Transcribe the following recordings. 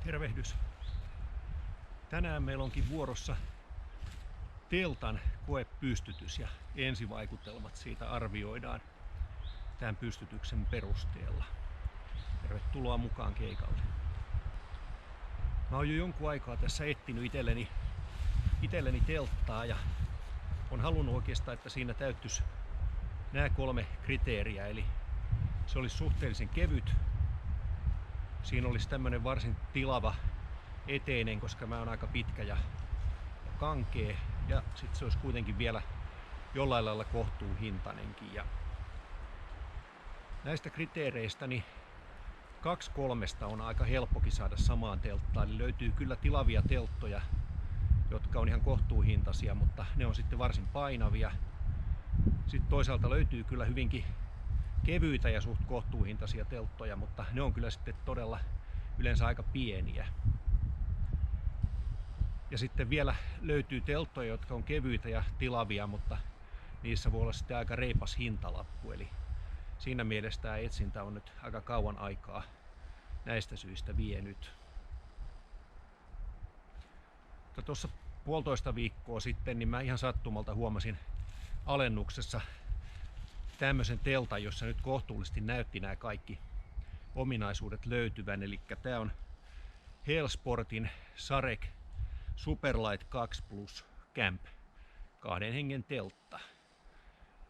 Tervehdys! Tänään meillä onkin vuorossa teltan koepystytys ja ensivaikutelmat siitä arvioidaan tämän pystytyksen perusteella. Tervetuloa mukaan keikalle. Mä oon jo jonkun aikaa tässä etsinyt itselleni telttaa ja on halunnut oikeastaan, että siinä täyttyisi nämä 3 kriteeriä. Eli se olisi suhteellisen kevyt, siinä olisi tämmönen varsin tilava eteinen, koska mä oon aika pitkä ja kankea, ja sitten se olisi kuitenkin vielä jollain lailla kohtuuhintainenkin. Ja näistä kriteereistä niin 2-3 on aika helppokin saada samaan telttaan, eli löytyy kyllä tilavia telttoja, jotka on ihan kohtuuhintaisia, mutta ne on sitten varsin painavia. Sitten toisaalta löytyy kyllä hyvinkin kevyitä ja suht kohtuuhintaisia telttoja, mutta ne on kyllä sitten todella yleensä aika pieniä. Ja sitten vielä löytyy telttoja, jotka on kevyitä ja tilavia, mutta niissä voi olla sitten aika reipas hintalappu. Eli siinä mielessä tämä etsintä on nyt aika kauan aikaa näistä syistä vienyt. Tuossa 1,5 viikkoa sitten niin mä ihan sattumalta huomasin alennuksessa tämmöisen teltan, jossa nyt kohtuullisesti näytti nämä kaikki ominaisuudet löytyvän. Eli tämä on Helsportin Sarek Superlight 2 Plus Camp 2 hengen teltta.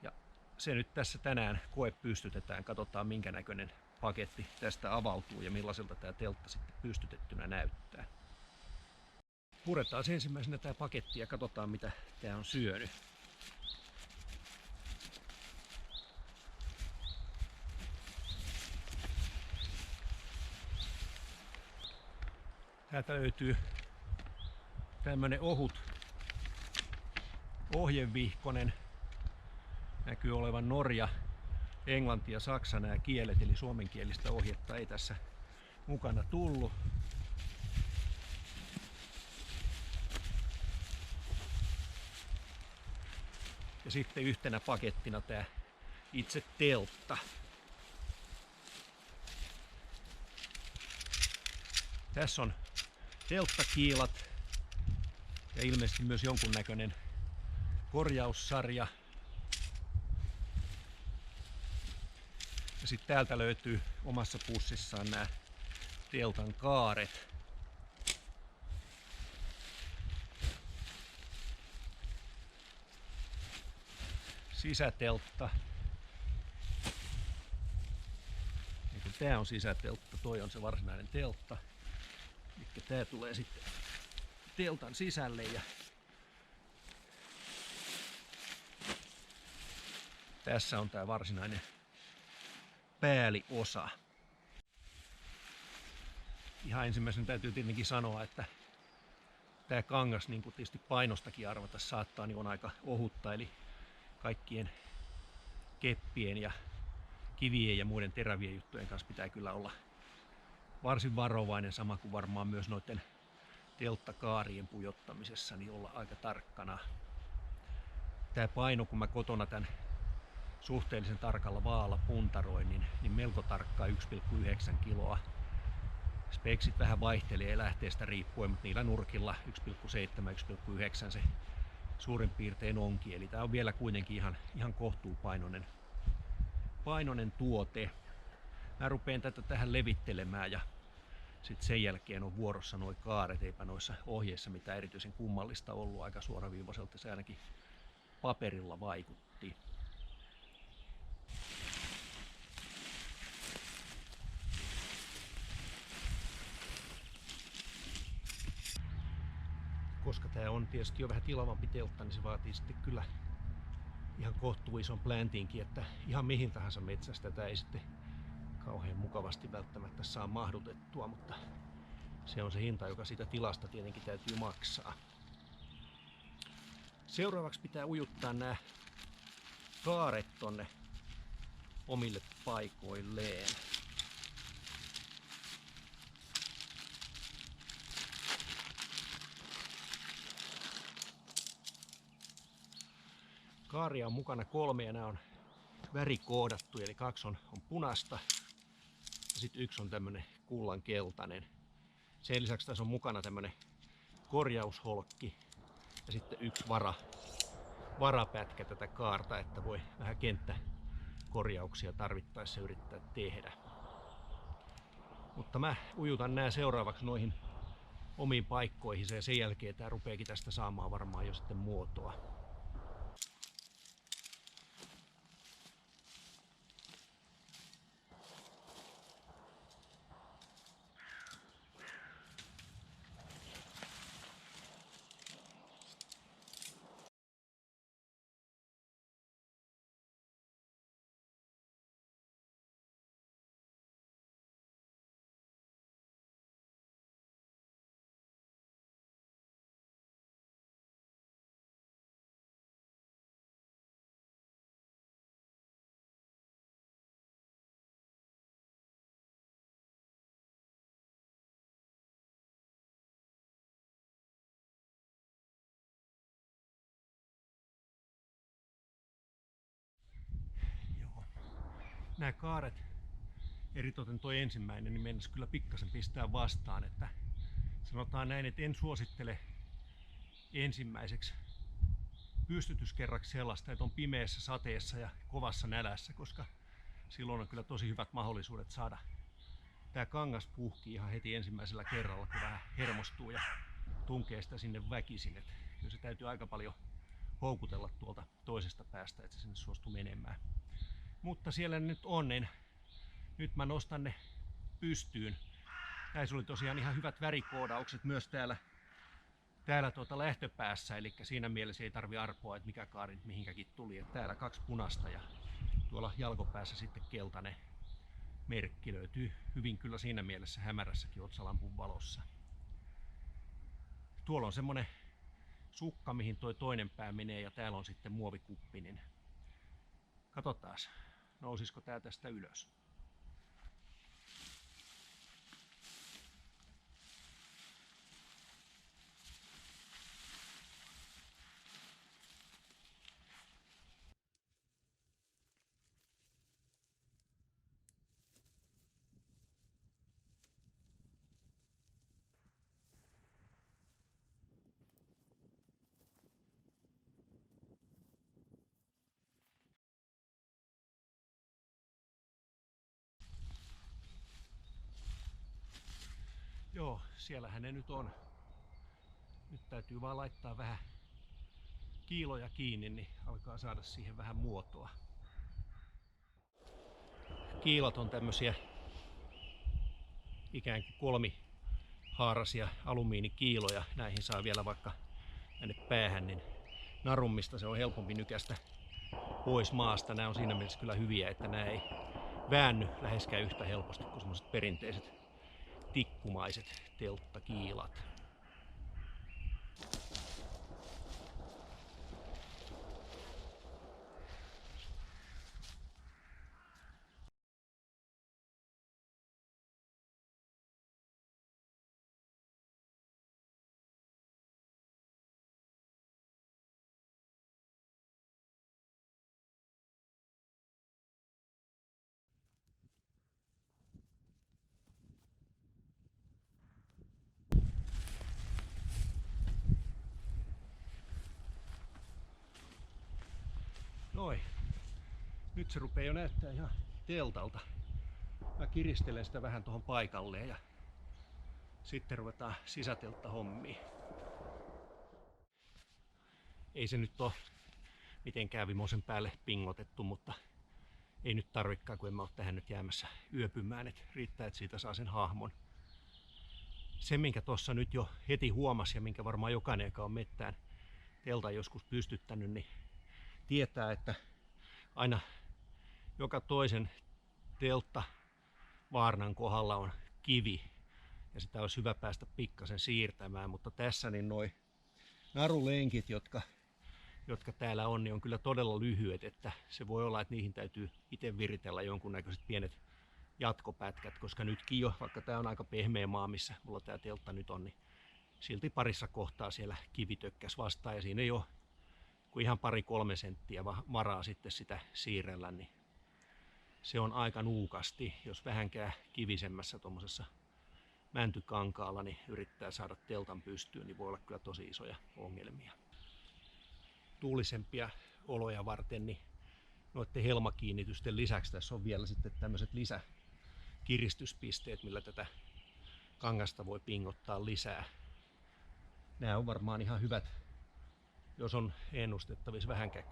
Ja se nyt tässä tänään koepystytetään. Katsotaan minkä näköinen paketti tästä avautuu ja millaiselta tämä teltta sitten pystytettynä näyttää. Puretaan ensimmäisenä tämä paketti ja katsotaan mitä tämä on syönyt. Täältä löytyy tämmönen ohut ohjevihkonen. Näkyy olevan Norja, Englanti ja Saksa nämä kielet, eli suomenkielistä ohjetta ei tässä mukana tullut. Ja sitten yhtenä pakettina tämä itse teltta. Tässä on telttakiilat ja ilmeisesti myös jonkunnäköinen korjaussarja. Ja sitten täältä löytyy omassa pussissaan nämä teltan kaaret. Sisäteltta. Tää on sisäteltta, toi on se varsinainen teltta. Eli tää tulee sitten teltan sisälle ja tässä on tää varsinainen pääliosa. Ihan ensimmäisenä täytyy tietenkin sanoa, että tää kangas, niin kuin tietysti painostakin arvata saattaa, niin on aika ohutta, eli kaikkien keppien ja kivien ja muiden terävien juttujen kanssa pitää kyllä olla varsin varovainen, sama kuin varmaan myös noiden telttakaarien pujottamisessa, niin olla aika tarkkana. Tää paino, kun mä kotona tän suhteellisen tarkalla vaalla puntaroin, niin melko tarkkaa 1,9 kiloa. Speksit vähän vaihtelee lähteestä riippuen, mutta niillä nurkilla 1,7-1,9 se suurin piirtein onkin. Eli tää on vielä kuitenkin ihan kohtuupainoinen tuote. Mä rupeen tätä tähän levittelemään ja sitten sen jälkeen on vuorossa nuo kaaret. Eipä noissa ohjeissa mitään erityisen kummallista ollut, aika suoraviivaiselta se ainakin paperilla vaikutti. Koska tää on tietysti jo vähän tilavampi teltta, niin se vaatii sitten kyllä ihan kohtuu ison pläntinkin, että ihan mihin tahansa metsästä tätä ei sitten kauhean mukavasti välttämättä saa mahdutettua, mutta se on se hinta, joka siitä tilasta tietenkin täytyy maksaa. Seuraavaksi pitää ujuttaa nämä kaaret tonne omille paikoilleen. Kaaria on mukana 3 ja nämä on värikoodattu, eli 2 on punaista ja sitten 1 on tämmönen kullankeltainen. Sen lisäksi tässä on mukana tämmönen korjausholkki ja sitten yksi varapätkä tätä kaarta, että voi vähän kenttäkorjauksia tarvittaessa yrittää tehdä. Mutta mä ujutan nää seuraavaksi noihin omiin paikkoihin ja sen jälkeen tää rupeekin tästä saamaan varmaan jo sitten muotoa. Nämä kaaret, eritoten tuo ensimmäinen, niin mennessä kyllä pikkasen pistää vastaan, että sanotaan näin, että en suosittele ensimmäiseksi pystytyskerraksi sellaista, että on pimeässä sateessa ja kovassa nälässä, koska silloin on kyllä tosi hyvät mahdollisuudet saada tämä kangas puhki ihan heti ensimmäisellä kerralla, kun vähän hermostuu ja tunkee sitä sinne väkisin. Että kyllä se täytyy aika paljon houkutella tuolta toisesta päästä, että se sinne suostuu menemään. Mutta siellä nyt on, niin nyt mä nostan ne pystyyn. Näissä oli tosiaan ihan hyvät värikoodaukset myös täällä lähtöpäässä, eli siinä mielessä ei tarvi arpoa, että mikä kaari mihinkäkin tuli. Että täällä 2 punaista ja tuolla jalkopäässä sitten keltainen merkki löytyy hyvin kyllä siinä mielessä hämärässäkin otsalampun valossa. Tuolla on semmonen sukka, mihin toi toinen pää menee, ja täällä on sitten muovikuppi, niin katsotaan, nousisiko tää tästä ylös. Joo, siellähän ne nyt on. Nyt täytyy vaan laittaa vähän kiiloja kiinni, niin alkaa saada siihen vähän muotoa. Kiilat on tämmösiä ikään kuin kolmihaarasia alumiinikiiloja. Näihin saa vielä vaikka tänne päähän, niin narummista se on helpompi nykästä pois maasta. Nämä on siinä mielessä kyllä hyviä, että nämä ei väänny läheskään yhtä helposti kuin semmoiset perinteiset tikkumaiset telttakiilat. Noin. Nyt se rupeaa jo näyttää ihan teltalta. Mä kiristelen sitä vähän tuohon paikalleen ja sitten ruvetaan sisätelttahommiin. Ei se nyt ole mitenkään vimosen päälle pingotettu, mutta ei nyt tarvikaan, kun en mä ole tähän nyt jäämässä yöpymään. Et riittää, että siitä saa sen hahmon. Se, minkä tuossa nyt jo heti huomasi ja minkä varmaan jokainen, joka on mettään teltan joskus pystyttänyt, niin tietää, että aina joka toisen telttavaarnan kohdalla on kivi ja sitä olisi hyvä päästä pikkasen siirtämään, mutta tässä niin noi narulenkit, jotka täällä on, niin on kyllä todella lyhyet, että se voi olla, että niihin täytyy itse viritellä jonkunnäköiset pienet jatkopätkät, koska nytkin jo, vaikka tää on aika pehmeä maa, missä mulla tää teltta nyt on, niin silti parissa kohtaa siellä kivi tökkäs vastaan ja siinä ei ole kuin ihan 2-3 senttiä varaa sitten sitä siirrellä, niin se on aika nuukasti, jos vähänkään kivisemmässä tuommoisessa mäntykankaalla niin yrittää saada teltan pystyyn, niin voi olla kyllä tosi isoja ongelmia. Tuulisempia oloja varten niin noiden helmakiinnitysten lisäksi tässä on vielä sitten tämmöiset lisäkiristyspisteet, millä tätä kangasta voi pingottaa lisää. Nämä on varmaan ihan hyvät, jos on ennustettavissa vähänkään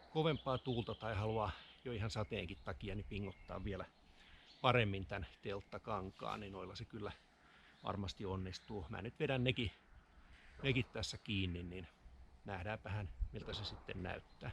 kovempaa tuulta tai haluaa jo ihan sateenkin takia niin pingottaa vielä paremmin tämän telttakankaan, niin noilla se kyllä varmasti onnistuu. Mä nyt vedän nekin tässä kiinni, niin nähdäänpähän miltä se sitten näyttää.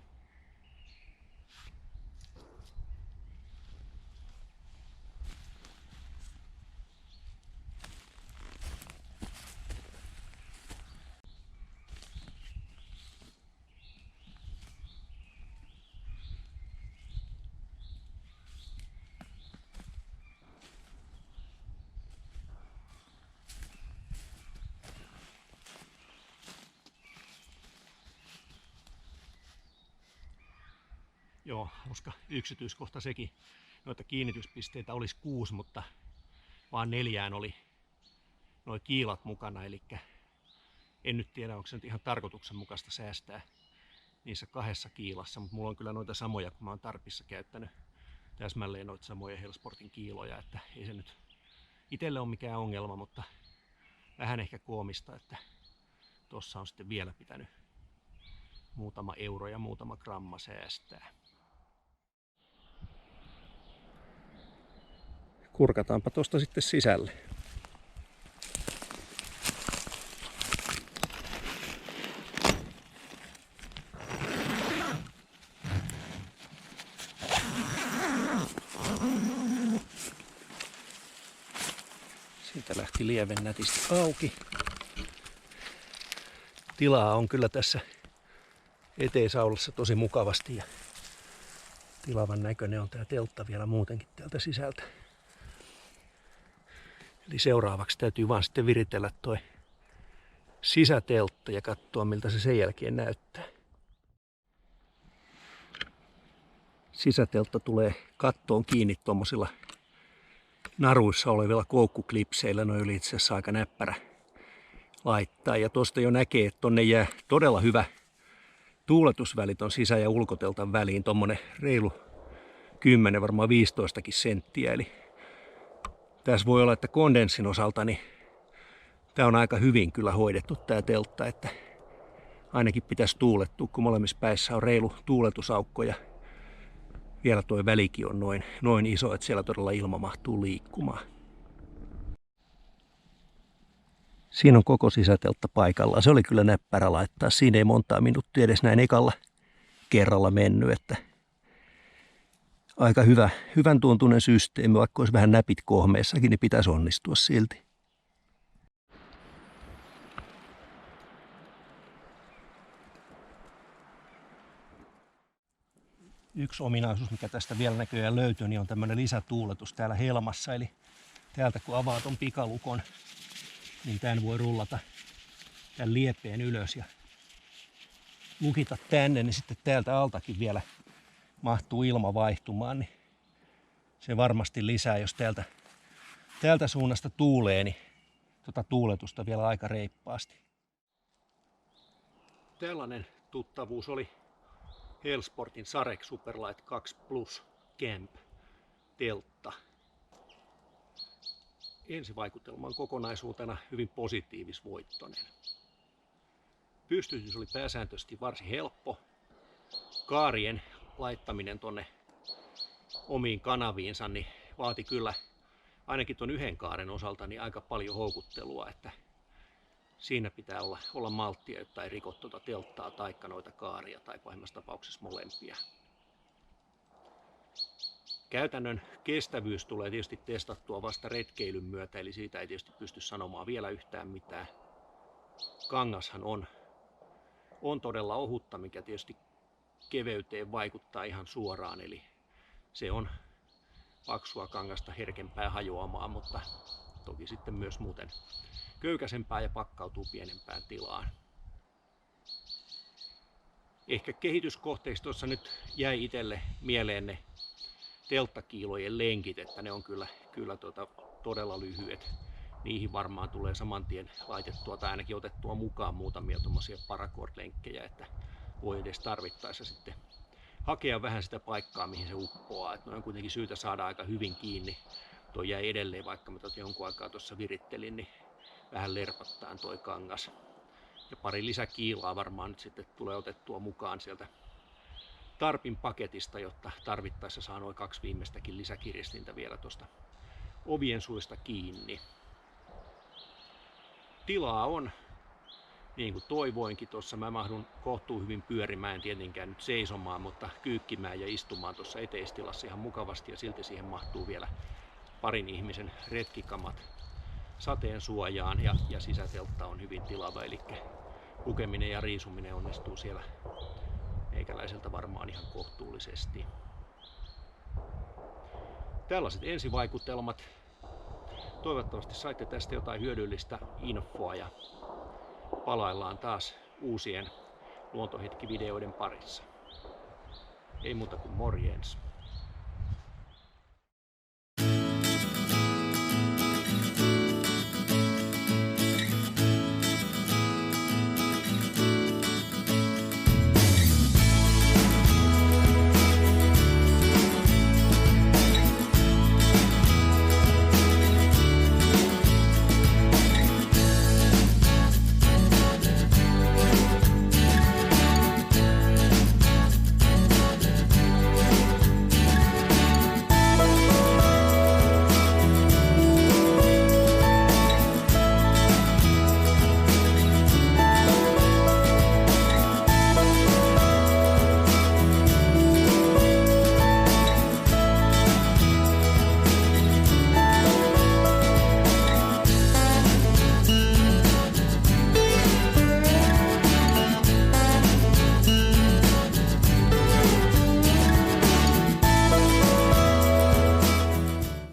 Joo, hauska yksityiskohta sekin. Noita kiinnityspisteitä olisi 6, mutta vaan 4 oli nuo kiilat mukana. Eli en nyt tiedä, onko se nyt ihan tarkoituksenmukaista säästää niissä 2 kiilassa, mutta mulla on kyllä noita samoja, kun mä oon Tarpissa käyttänyt täsmälleen noita samoja Hellsportin kiiloja, että ei se nyt itselle ole mikään ongelma, mutta vähän ehkä koomista, että tossa on sitten vielä pitänyt muutama euro ja muutama gramma säästää. Kurkataanpa tosta sitten sisälle. Siitä lähti lieven nätisti auki. Tilaa on kyllä tässä eteisaulassa tosi mukavasti ja tilavan näköinen on tää teltta vielä muutenkin täältä sisältä. Eli seuraavaksi täytyy vaan sitten viritellä toi sisäteltta ja katsoa miltä se sen jälkeen näyttää. Sisäteltta tulee kattoon kiinni tuommoisilla naruissa olevilla koukkuklipseillä. Ne oli itse asiassa aika näppärä laittaa. Ja tuosta jo näkee, että tonne jää todella hyvä tuuletusväli ton sisä- ja ulkoteltan väliin. Tommonen reilu 10, varmaan 15 senttiä. Eli tässä voi olla, että kondenssin osalta niin tää on aika hyvin kyllä hoidettu tää teltta, että ainakin pitäisi tuulettua, kun molemmissa päissä on reilu tuuletusaukko ja vielä tuo välikin on noin iso, että siellä todella ilma mahtuu liikkumaan. Siinä on koko sisäteltta paikallaan. Se oli kyllä näppärä laittaa. Siinä ei montaa minuuttia edes näin ekalla kerralla mennyt, että aika hyvän tuntuinen systeemi, vaikka olisi vähän näpit kohmeessakin, niin pitäisi onnistua silti. Yksi ominaisuus, mikä tästä vielä näköjään löytyy, niin on tämmöinen lisätuuletus täällä helmassa. Eli täältä kun avaa ton pikalukon, niin tämän voi rullata tämän liepeen ylös ja lukita tänne, niin sitten täältä altakin vielä mahtuu ilma vaihtumaan, niin se varmasti lisää, jos täältä suunnasta tuulee, niin tuuletusta vielä aika reippaasti. Tällainen tuttavuus oli Hellsportin Sarek Superlight 2 Plus Camp teltta. Ensivaikutelma on kokonaisuutena hyvin positiivisvoittoinen. Pystytys oli pääsääntöisesti varsin helppo. Kaarien laittaminen tonne omiin kanaviinsa niin vaati kyllä ainakin ton yhden kaaren osalta niin aika paljon houkuttelua, että siinä pitää olla malttia, jotta ei riko tuota telttaa taikka noita kaaria tai pahimmassa tapauksessa molempia. Käytännön kestävyys tulee tietysti testattua vasta retkeilyn myötä, eli siitä ei tietysti pysty sanomaan vielä yhtään mitään. Kangashan on todella ohutta, mikä tietysti keveyteen vaikuttaa ihan suoraan, eli se on paksua kangasta herkempää hajoamaan, mutta toki sitten myös muuten köykäisempää ja pakkautuu pienempään tilaan. Ehkä kehityskohteiksi tuossa nyt jäi itselle mieleen ne telttakiilojen lenkit, että ne on kyllä todella lyhyet. Niihin varmaan tulee saman tien laitettua tai ainakin otettua mukaan muutamia tuommoisia paracord-lenkkejä, että voi edes tarvittaessa sitten hakea vähän sitä paikkaa, mihin se uppoaa. Että ne on kuitenkin syytä saada aika hyvin kiinni. Tuo jäi edelleen, vaikka mä jonkun aikaa tuossa virittelin, niin vähän lerpattaan toi kangas. Ja pari lisäkiilaa varmaan nyt sitten tulee otettua mukaan sieltä tarpin paketista, jotta tarvittaessa saa noin 2 viimeistäkin lisäkiristintä vielä tuosta ovien suista kiinni. Tilaa on, niin kuin toivoinkin tuossa, mä mahdun kohtuu hyvin pyörimään, tietenkään nyt seisomaan, mutta kyykkimään ja istumaan tuossa eteistilassa ihan mukavasti, ja silti siihen mahtuu vielä parin ihmisen retkikamat sateen suojaan, ja sisäteltta on hyvin tilava, eli lukeminen ja riisuminen onnistuu siellä meikäläiseltä varmaan ihan kohtuullisesti. Tällaiset ensivaikutelmat. Toivottavasti saitte tästä jotain hyödyllistä infoa ja palaillaan taas uusien luontohetkivideoiden parissa. Ei muuta kuin morjens!